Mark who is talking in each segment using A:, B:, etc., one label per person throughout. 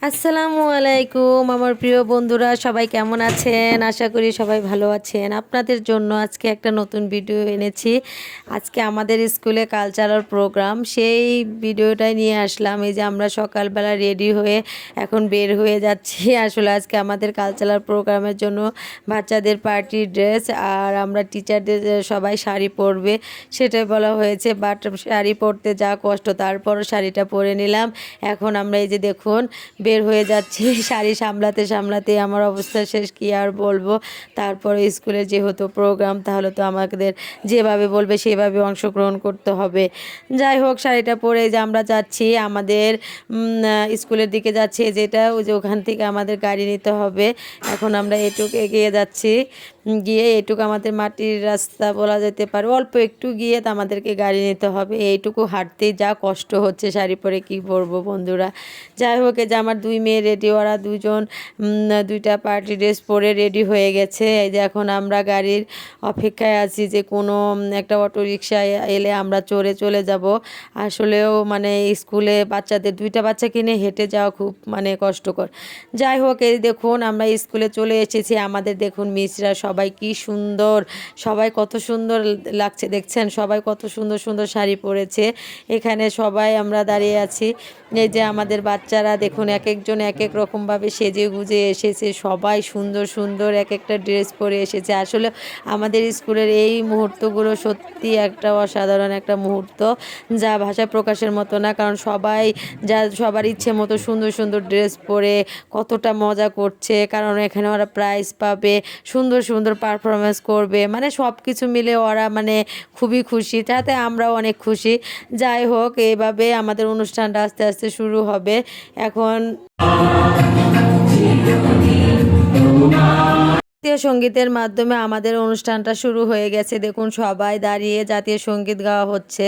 A: আসসালামু আলাইকুম আমার প্রিয় বন্ধুরা, সবাই কেমন আছেন? আশা করি সবাই ভালো আছেন। আপনাদের জন্য আজকে একটা নতুন ভিডিও এনেছি। আজকে আমাদের স্কুলে কালচারাল প্রোগ্রাম, সেই ভিডিওটাই নিয়ে আসলাম। এই যে আমরা সকালবেলা রেডি হয়ে এখন বের হয়ে যাচ্ছি। আসলে আজকে আমাদের কালচারাল প্রোগ্রামের জন্য বাচ্চাদের পার্টি ড্রেস, আর আমরা টিচারদের সবাই শাড়ি পরবে সেটাই বলা হয়েছে। বাট শাড়ি পরতে যা কষ্ট, তারপরও শাড়িটা পরে নিলাম। এখন আমরা এই যে দেখুন বের হয়ে যাচ্ছি। শাড়ি সামলাতে সামলাতে আমার অবস্থা শেষ, কি আর বলবো। তারপরে স্কুলে যেহেতু প্রোগ্রাম, তাহলে তো আমাদের যেভাবে বলবে সেভাবে অংশগ্রহণ করতে হবে। যাই হোক, শাড়িটা পরে যে আমরা যাচ্ছি আমাদের স্কুলের দিকে যাচ্ছি, যেটা ওই যে ওখান থেকে আমাদের গাড়ি নিতে হবে। এখন আমরা এটুকু এগিয়ে যাচ্ছি, গিয়ে এটুকু আমাদের মাটির রাস্তা বলা যেতে পারে, অল্প একটু গিয়ে তো আমাদেরকে গাড়ি নিতে হবে। এইটুকু হাঁটতেই যা কষ্ট হচ্ছে, শাড়ি পরে কি পরবো বন্ধুরা। যাই হোক, যে আমার দুই মেয়ে রেডি, ওরা দুজন দুইটা পার্টি ড্রেস পরে রেডি হয়ে গেছে। এই যে এখন আমরা গাড়ির অপেক্ষায় আছি যে কোনো একটা অটো রিক্সায় এলে আমরা চড়ে চলে যাব। আসলেও মানে স্কুলে বাচ্চাদের দুইটা বাচ্চা কিনে হেঁটে যাওয়া খুব মানে কষ্টকর। যাই হোক, এই দেখুন আমরা স্কুলে চলে এসেছি। আমাদের দেখুন মিসরা সবাই কি সুন্দর, সবাই কত সুন্দর লাগছে দেখছেন, সবাই কত সুন্দর সুন্দর শাড়ি পরেছে। এখানে সবাই আমরা দাঁড়িয়ে আছি। এই যে আমাদের বাচ্চারা দেখুন এক একজন এক এক রকমভাবে সেজে গুজে এসেছে, সবাই সুন্দর সুন্দর এক একটা ড্রেস পরে এসেছে। আসলে আমাদের স্কুলের এই মুহূর্তগুলো সত্যি একটা অসাধারণ একটা মুহূর্ত, যা ভাষায় প্রকাশের মতো না। কারণ সবাই সবার ইচ্ছে মতো সুন্দর সুন্দর ড্রেস পরে কতটা মজা করছে, কারণ এখানে ওরা প্রাইজ পাবে, সুন্দর সুন্দর পারফরমেন্স করবে, মানে সব কিছু মিলে ওরা মানে খুবই খুশি, তাতে আমরাও অনেক খুশি। যাই হোক, এইভাবে আমাদের অনুষ্ঠানটা আস্তে আস্তে শুরু হবে এখন। জাতীয় সঙ্গীতের মাধ্যমে আমাদের অনুষ্ঠানটা শুরু হয়ে গেছে। দেখুন সবাই দাঁড়িয়ে জাতীয় সঙ্গীত গাওয়া হচ্ছে।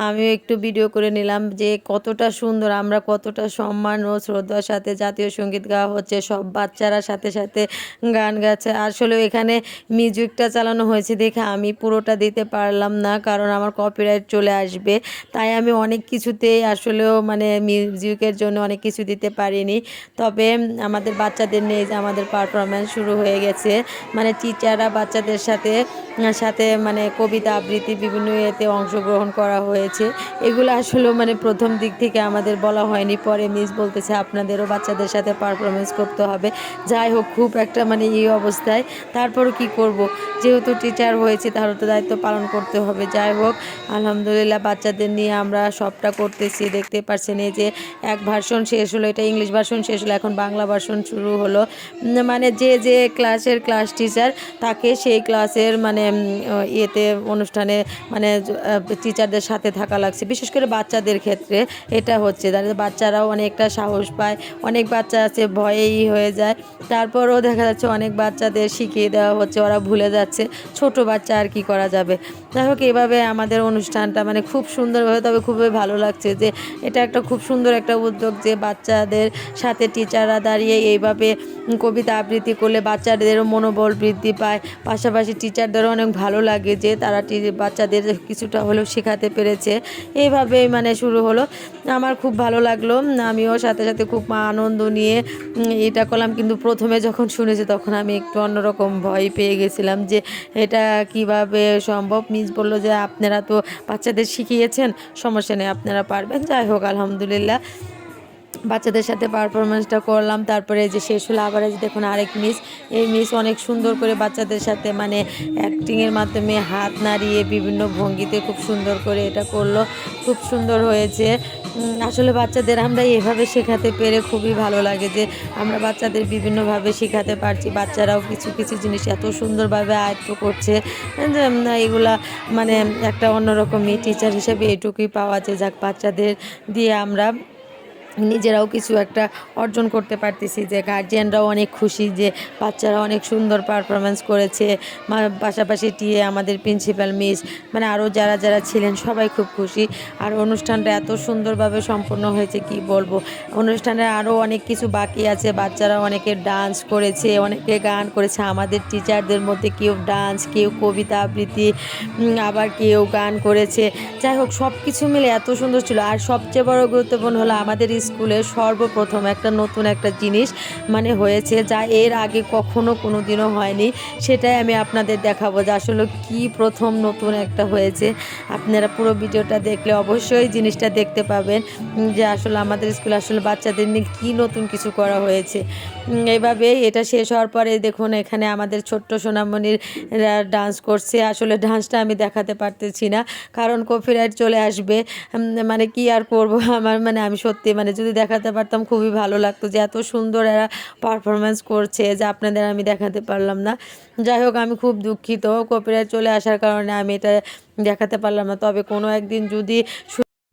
A: আমিও একটু ভিডিও করে নিলাম যে কতটা সুন্দর, আমরা কতটা সম্মান ও শ্রদ্ধার সাথে জাতীয় সঙ্গীত গাওয়া হচ্ছে। সব বাচ্চারা সাথে সাথে গান গাচ্ছে। আসলে এখানে মিউজিকটা চালানো হয়েছে দেখে আমি পুরোটা দিতে পারলাম না, কারণ আমার কপিরাইট চলে আসবে। তাই আমি অনেক কিছুতেই আসলেও মানে মিউজিকের জন্য অনেক কিছু দিতে পারিনি। তবে আমাদের বাচ্চাদের নিয়ে যে আমাদের পারফরমেন্স শুরু হয়ে গেছে, মানে টিচাররা বাচ্চাদের সাথে সাথে মানে কবিতা আবৃত্তি বিভিন্ন ইয়েতে অংশগ্রহণ করা হয়েছে। এগুলো আসলে মানে প্রথম দিক থেকে আমাদের বলা হয়নি, পরে মিস বলতেছে আপনাদেরও বাচ্চাদের সাথে পারফরমেন্স করতে হবে। যাই হোক, খুব একটা মানে এই অবস্থায়, তারপরও কি করব, যেহেতু টিচার হয়েছে তাহলে তো দায়িত্ব পালন করতে হবে। যাই হোক, আলহামদুলিল্লাহ বাচ্চাদের নিয়ে আমরা সবটা করতেছি। দেখতে পাচ্ছেন এই যে এক ভার্সন শেষ হলো, এটা ইংলিশ ভার্সন শেষ হলো, এখন বাংলা ভার্সন শুরু হলো। মানে যে ক্লাসের ক্লাস টিচার তাকে সেই ক্লাসের মানে ইয়েতে অনুষ্ঠানে মানে টিচারদের সাথে থাকা লাগছে, বিশেষ করে বাচ্চাদের ক্ষেত্রে এটা হচ্ছে। তাদের বাচ্চারাও অনেকটা সাহস পায়, অনেক বাচ্চা আছে ভয়েই হয়ে যায়, তারপরও দেখা যাচ্ছে অনেক বাচ্চাদের শিখিয়ে দেওয়া হচ্ছে, ওরা ভুলে যাচ্ছে, ছোট বাচ্চা আর কি করা যাবে। যাই হোক, এইভাবে আমাদের অনুষ্ঠানটা মানে খুব সুন্দরভাবে, তবে খুবই ভালো লাগছে যে এটা একটা খুব সুন্দর একটা উদ্যোগ যে বাচ্চাদের সাথে টিচাররা দাঁড়িয়ে এইভাবে কবিতা আবৃত্তি করলে বাচ্চাদেরও মনোবল বৃদ্ধি পায়, পাশাপাশি টিচারদেরও অনেক ভালো লাগে যে তারা বাচ্চাদের কিছুটা হলেও শেখাতে পেরেছে। এইভাবেই মানে শুরু হলো। আমার খুব ভালো লাগলো, আমিও সাথে সাথে খুব আনন্দ নিয়ে এটা করলাম। কিন্তু প্রথমে যখন শুনেছি তখন আমি একটু অন্যরকম ভয় পেয়ে গেছিলাম যে এটা কিভাবে সম্ভব। মিস বললো যে আপনারা তো বাচ্চাদের শিখিয়েছেন, সমস্যা নেই, আপনারা পারবেন। যাই হোক, আলহামদুলিল্লাহ বাচ্চাদের সাথে পারফরমেন্সটা করলাম। তারপরে যে শেষ হলো, আবার এই যে দেখুন আরেক মিস, এই মিস অনেক সুন্দর করে বাচ্চাদের সাথে মানে অ্যাক্টিংয়ের মাধ্যমে হাত নাড়িয়ে বিভিন্ন ভঙ্গিতে খুব সুন্দর করে এটা করলো, খুব সুন্দর হয়েছে। আসলে বাচ্চাদের আমরা এভাবে শেখাতে পেরে খুবই ভালো লাগে যে আমরা বাচ্চাদের বিভিন্নভাবে শেখাতে পারছি, বাচ্চারাও কিছু কিছু জিনিস এত সুন্দরভাবে আয়ত্ত করছে যে এগুলা মানে একটা অন্যরকমই টিচার হিসেবে এটুকুই পাওয়া যায়। যাক, বাচ্চাদের দিয়ে আমরা নিজেরাও কিছু একটা অর্জন করতে পারতেছি, যে গার্জিয়ানরাও অনেক খুশি যে বাচ্চারা অনেক সুন্দর পারফরমেন্স করেছে। পাশাপাশি টিএ, আমাদের প্রিন্সিপাল মিস, মানে আরও যারা যারা ছিলেন সবাই খুব খুশি। আর অনুষ্ঠানটা এত সুন্দরভাবে সম্পন্ন হয়েছে কি বলবো। অনুষ্ঠানে আরও অনেক কিছু বাকি আছে, বাচ্চারা অনেকে ডান্স করেছে, অনেকে গান করেছে। আমাদের টিচারদের মধ্যে কেউ ডান্স, কেউ কবিতা আবৃত্তি, আবার কেউ গান করেছে। যাই হোক, সব কিছু মিলে এত সুন্দর ছিল। আর সবচেয়ে বড় গুরুত্বপূর্ণ হলো আমাদের স্কুলে সর্বপ্রথম একটা নতুন একটা জিনিস মানে হয়েছে, যা এর আগে কখনো কোনো দিনও হয়নি। সেটাই আমি আপনাদের দেখাবো যে আসলে কি প্রথম নতুন একটা হয়েছে। আপনারা পুরো ভিডিওটা দেখলে অবশ্যই জিনিসটা দেখতে পাবেন যে আসলে আমাদের স্কুলে আসলে বাচ্চাদের নিয়ে কী নতুন কিছু করা হয়েছে। এইভাবে এটা শেষ হওয়ার পরে দেখুন এখানে আমাদের ছোট্ট সোনামণির ডান্স করছে। আসলে ডান্সটা আমি দেখাতে পারতেছি না, কারণ কপিরাইট চলে আসবে। মানে কি আর করব, আমার মানে আমি সত্যি মানে যদি দেখাতে পারতাম খুবই ভালো লাগতো, যে এত সুন্দর এরা পারফরমেন্স করছে যে আপনাদের আমি দেখাতে পারলাম না। যাই হোক, আমি খুব দুঃখিত কপিরাইট চলে আসার কারণে আমি এটা দেখাতে পারলাম না। তবে কোনো একদিন যদি,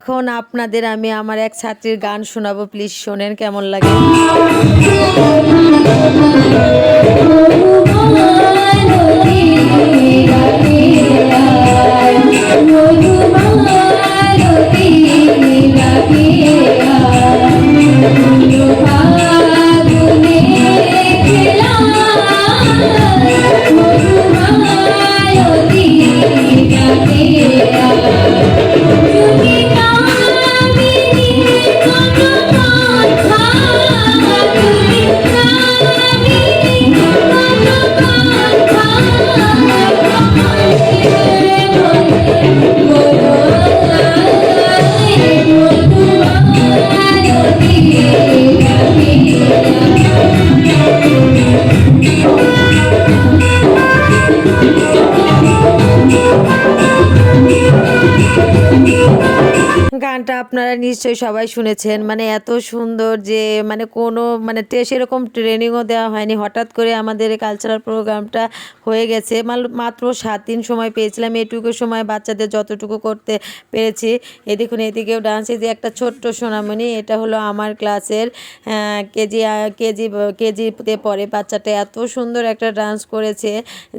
A: এখন আপনাদের আমি আমার এক ছাত্রীর গান শোনাবো, প্লিজ শোনেন কেমন লাগে। গানটা আপনারা নিশ্চয়ই সবাই শুনেছেন, মানে এত সুন্দর যে মানে কোনো মানে সেরকম ট্রেনিংও দেওয়া হয়নি, হঠাৎ করে আমাদের এই কালচারাল প্রোগ্রামটা হয়ে গেছে। মাত্র 7 দিন সময় পেয়েছিলাম, এটুকু সময় বাচ্চাদের যতটুকু করতে পেরেছি। এই দেখুন এদিকেও ডান্স, এই যে একটা ছোট্ট সোনামণি, এটা হলো আমার ক্লাসের কেজিতে পড়ে বাচ্চাটা, এত সুন্দর একটা ডান্স করেছে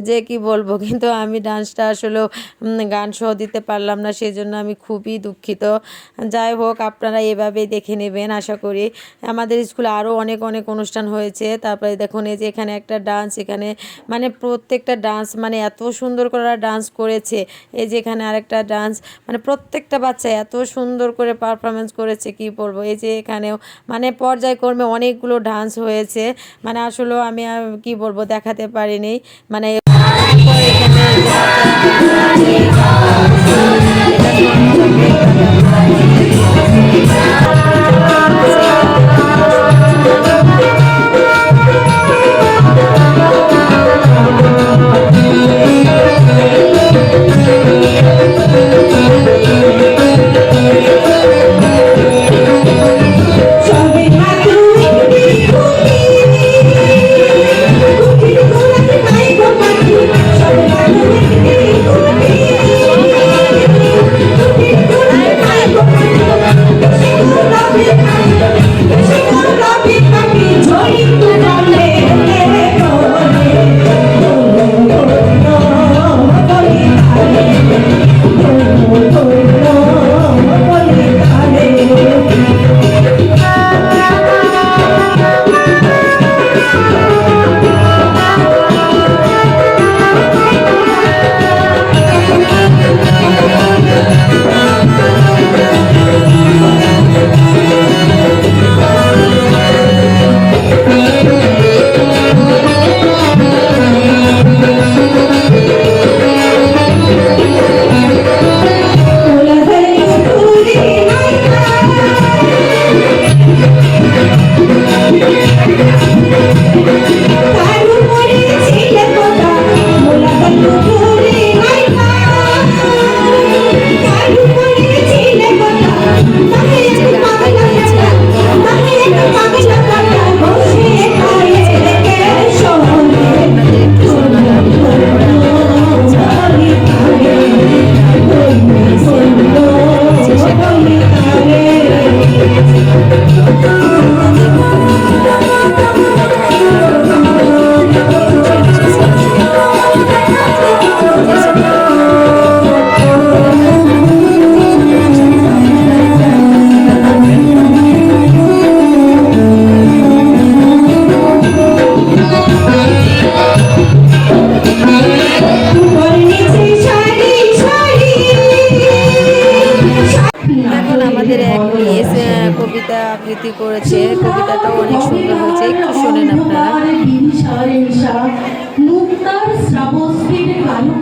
A: যে কি বলবো। কিন্তু আমি ডান্সটা আসলে গান সহ দিতে পারলাম না, সেই জন্য আমি খুবই দুঃখিত। যাই হোক, আপনারা এভাবেই দেখে নেবেন আশা করি। আমাদের স্কুলে আরও অনেক অনেক অনুষ্ঠান হয়েছে। তারপরে দেখুন এই যে এখানে একটা ডান্স, এখানে মানে প্রত্যেকটা ডান্স মানে এত সুন্দর করে ডান্স করেছে। এই যে এখানে আরেকটা ডান্স, মানে প্রত্যেকটা বাচ্চা এত সুন্দর করে পারফরমেন্স করেছে কি বলবো। এই যে এখানেও মানে পর্যায়ক্রমে অনেকগুলো ডান্স হয়েছে, মানে আসলেও আমি কি বলবো দেখাতে পারিনি। মানে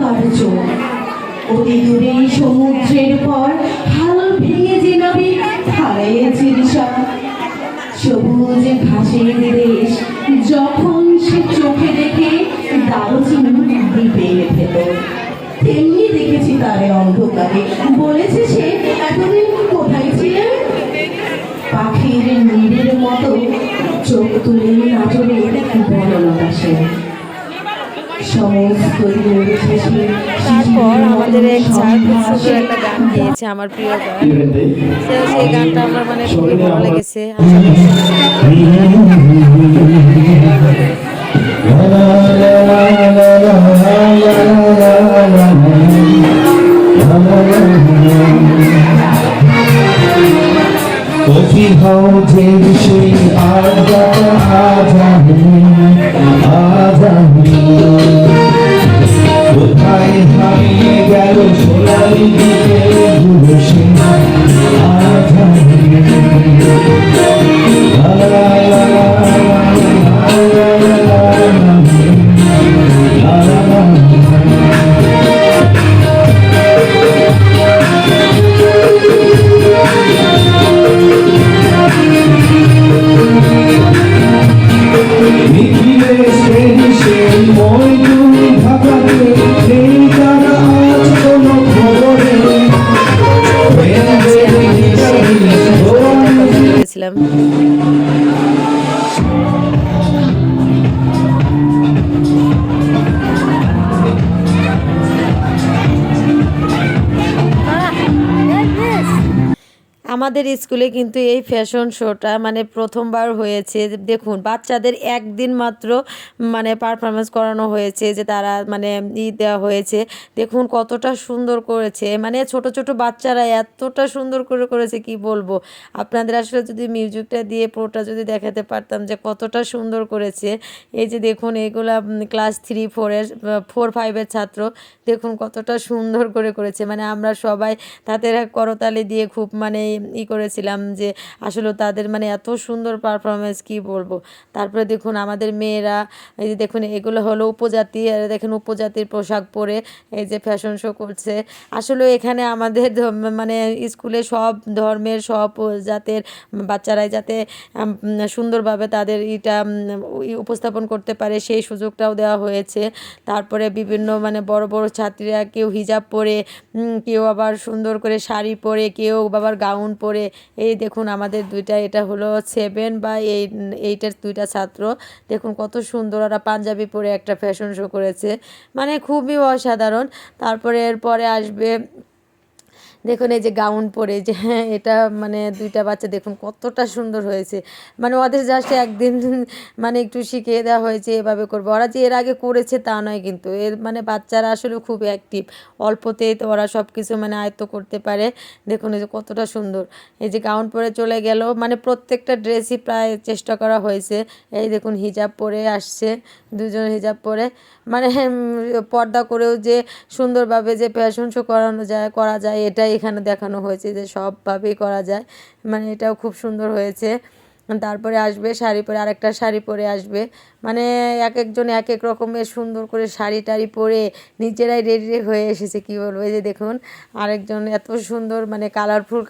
B: কার চোখ অতি দূরে সমুদ্রের পর হাল ভেঙে যে নবী হারিয়েছে দিশা সবুজ ঘাসের দেশ যখন সে চোখে দেখে দারুচিনি দ্বীপের ভেতর তেমনি দেখেছি তারে অন্ধকারে বলেছে সে এতদিন কোথায় ছিলেন পাখির নীড়ের মতো চোখ তুলে নাচরে বনলতা সে সমস্ত দিনের শেষে
A: তারপর আমাদের এক স্যার খুব সুন্দর একটা গান গিয়েছে, আমার প্রিয় গান। সেই গানটা আমার মানে খুবই ভালো লেগেছে।
C: কফি হাউজের সেই আড্ডাটা আজানি কোথায় হারিয়ে গেল সোনালি দিকের ঘুরছে আজানি
A: গেছিলাম। আমাদের স্কুলে কিন্তু এই ফ্যাশন শোটা মানে প্রথমবার হয়েছে। দেখুন বাচ্চাদের একদিন মাত্র মানে পারফরমেন্স করানো হয়েছে, যে তারা মানে দেওয়া হয়েছে। দেখুন কতটা সুন্দর করেছে, মানে ছোট ছোট বাচ্চারা এতটা সুন্দর করে করেছে কি বলবো আপনাদের। আসলে যদি মিউজিকটা দিয়ে পুরোটা যদি দেখাতে পারতাম যে কতটা সুন্দর করেছে। এই যে দেখুন এগুলা ক্লাস 3-4-এর 4-5-এর ছাত্র, দেখুন কতটা সুন্দর করে করেছে। মানে আমরা সবাই তাদের করতালি দিয়ে খুব মানে করেছিলাম যে আসলে তাদের মানে এত সুন্দর পারফরমেন্স কি বলবো। তারপরে দেখুন আমাদের মেয়েরা, এই যে দেখুন এগুলো হলো উপজাতি, আর দেখুন উপজাতির পোশাক পরে এই যে ফ্যাশন শো করছে। আসলে এখানে আমাদের মানে স্কুলে সব ধর্মের সব জাতের বাচ্চারাই যাতে সুন্দরভাবে তাদের উপস্থাপন করতে পারে সেই সুযোগটাও দেওয়া হয়েছে। তারপরে বিভিন্ন মানে বড় বড় ছাত্রীরা কেউ হিজাব পরে, কেউ আবার সুন্দর করে শাড়ি পরে, কেউ আবার গাউন পরে। এই দেখুন আমাদের দুইটা, এটা হলো 7 বা 8-এর দুইটা ছাত্র, দেখুন কত সুন্দর ওরা পাঞ্জাবি পরে একটা ফ্যাশন শো করেছে, মানে খুবই অসাধারণ। তারপরে এরপরে আসবে দেখুন এই যে গাউন পরে, যে হ্যাঁ এটা মানে দুইটা বাচ্চা দেখুন কতটা সুন্দর হয়েছে। মানে ওদের জাস্ট একদিন মানে একটু শিখিয়ে দেওয়া হয়েছে এভাবে করবে। ওরা যে এর আগে করেছে তা নয়, কিন্তু এর মানে বাচ্চারা আসলে খুব অ্যাক্টিভ, অল্পতেই তো ওরা সব কিছু মানে আয়ত্ত করতে পারে। দেখুন এই যে কতটা সুন্দর, এই যে গাউন পরে চলে গেল, মানে প্রত্যেকটা ড্রেসই প্রায় চেষ্টা করা হয়েছে। এই দেখুন হিজাব পরে আসছে, দুজন হিজাব পরে, মানে পর্দা করেও যে সুন্দরভাবে যে ফ্যাশন শো করা যায় এটাই এখানে দেখানো হয়েছে, যে সবভাবেই করা যায়, মানে এটাও খুব সুন্দর হয়েছে। তারপরে আসবে শাড়ি পরে, আরেকটা শাড়ি পরে আসবে, মানে এক একজন এক এক রকমের সুন্দর করে শাড়ি টাড়ি পরে নিজেরাই রেডি হয়ে এসেছে কি বলবো। এই যে দেখুন আরেকজন এত সুন্দর মানে কালারফুল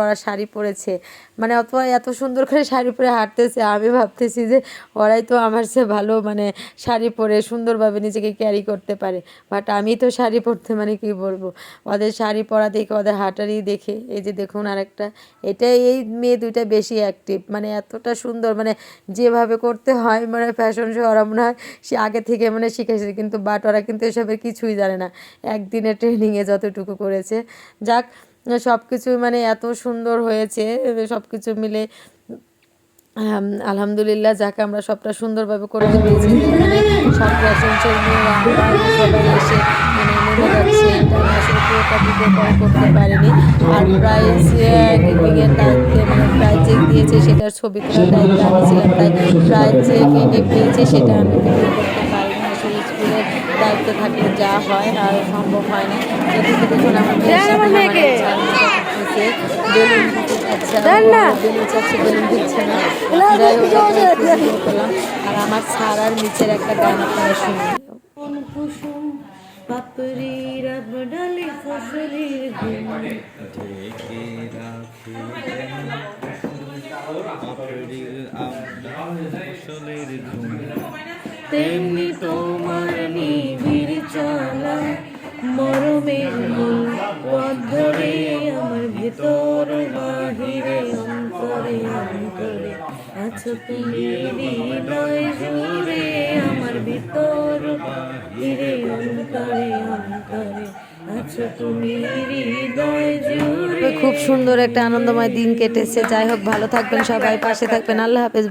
A: ওরা শাড়ি পরেছে, মানে এত সুন্দর করে শাড়ি পরে হাঁটতেছে। আমি ভাবতেছি যে ওরাই তো আমার চেয়ে ভালো মানে শাড়ি পরে সুন্দরভাবে নিজেকে ক্যারি করতে পারে, বাট আমি তো শাড়ি পরতে মানে কি বলবো, ওদের শাড়ি পরা দেখে, ওদের হাঁটারি দেখে। এই যে দেখুন আরেকটা, এই মেয়ে দুইটা বেশি অ্যাক্টিভ, মানে এতটা সুন্দর, মানে যেভাবে করতে হয় মানে ফ্যাশন শো ওরা মনে হয় সে আগে থেকে মানে শিখেছে, কিন্তু বাট ওরা কিন্তু এসবের কিছুই জানে না, একদিনের ট্রেনিংয়ে যতটুকু করেছে। যাক সব কিছু মানে এত সুন্দর হয়েছে, সব কিছু মিলে আলহামদুলিল্লাহ, যাকে আমরা সবটা সুন্দরভাবে করতে পেরেছি। এখানে সব ফ্যাশন মেয়েরা সবাই এসে মানে নেমে যাচ্ছে, এটা আমি আসলে পুরোটা ভিডিও কল করতে পারিনি। আর প্রাইজ গিভিংয়ের দায়িত্বে মানে প্রাইজ যে দিয়েছে সেটার ছবি তোলার দায়িত্বে আমি ছিলাম, তাই প্রাইজ যে কে পেয়েছে সেটা আমি ভিডিও করতে পারিনি। আসলে স্কুলের দায়িত্ব থাকলে যা হয় আর সম্ভব হয় না। এদিকে দেখুন আমার বেলুন চাচ্ছে, বেলুন দিচ্ছে না, আর আমার ছাড়ার নিচের একটা গান আপনারা শুনুন। পাপড়ির ডালে ফসলের ঘুম
D: ঢেকে রাখে পাপড়ির ফসলের ঘুম
A: তেমনি তোমার নিবিড় চলা মরমের মূল পথ ধরে আমার ভেতর বাহিরে অন্তরে অন্তরে আছো তুমি হৃদয় জুড়ে আমার ভিতর বাহিরে অন্তরে অন্তরে আছো তুমি হৃদয় জুড়ে। খুব সুন্দর একটা আনন্দময় দিন কেটেছে। যাই হোক, ভালো থাকবেন সবাই, পাশে থাকবেন। আল্লাহ হাফেজ।